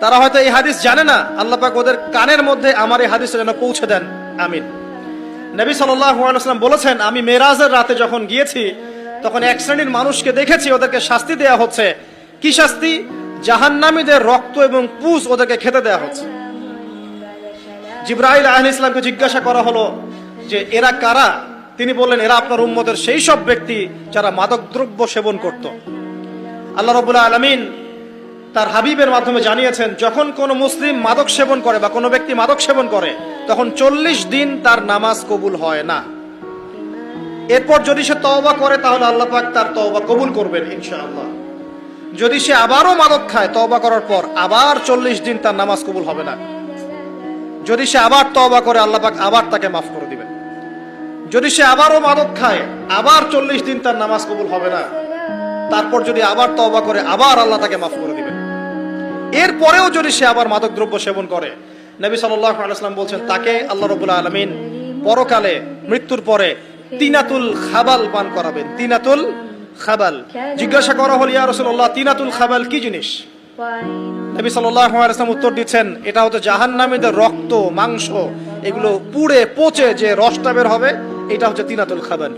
তারা হয়তো এই হাদিস জানে না, আল্লাহ পাক ওদের কানের মধ্যে আমার এই হাদিসটা যেন পৌঁছে দেন, আমিন। নবী সাল্লাল্লাহু আলাইহি ওয়াসাল্লাম বলেছেন, আমি মেরাজের রাতে যখন গিয়েছি তখন এক শ্রেণীর মানুষকে দেখেছি, ওদেরকে শাস্তি দেয়া হচ্ছে। কি শাস্তি? জাহান্নামীদের রক্ত এবং পুজ ওদেরকে খেতে দেয়া হচ্ছে। জিবরাইল আলাইহিস সালামকে জিজ্ঞাসা করা হলো যে এরা কারা? তিনি বললেন, এরা আপনার উম্মতের সেই সব ব্যক্তি যারা মাদকদ্রব্য সেবন করত। আল্লাহ রাব্বুল আলামিন তার হাবিবের মাধ্যমে জানিয়েছেন, যখন কোনো মুসলিম মাদক সেবন করে বা কোনো ব্যক্তি মাদক সেবন করে তখন 40 দিন তার নামাজ কবুল হয় না। এরপর যদি সে তওবা করে তাহলে আল্লাহ পাক তার তওবা কবুল করবেন ইনশাআল্লাহ। যদি সে আবারও মাদক খায় তওবা করার পর, আবার 40 দিন তার নামাজ কবুল হবে না। যদি সে আবার তওবা করে আল্লাহ পাক আবার তাকে মাফ করে দিবেন। যদি সে আবারও মাদক খায় আবার 40 দিন তার নামাজ কবুল হবে না। তারপর যদি আবার তওবা করে আবার আল্লাহ তাকে মাফ করে দিবেন। এরপরেও যদি সে আবার মাদক দ্রব্য সেবন করে, নবী সাল্লাল্লাহু আলাইহি ওয়াসাল্লাম বলছেন তাকে আল্লাহ রাব্বুল আলামিন পরকালে মৃত্যুর পরে তিনাতুল খাবাল পান করাবেন। তিনাতুল খাবাল। জিজ্ঞাসা করা হলো, ইয়া রাসূলুল্লাহ, তিনাতুল খাবাল কি জিনিস? নবী সাল্লাল্লাহু আলাইহি ওয়াসাল্লাম উত্তর দিচ্ছেন, এটা হচ্ছে জাহান্নামীদের রক্ত, মাংস, এগুলো পুড়ে পচে যে রসটা বের হবে, এটা হচ্ছে তিনাতুল খাবাল।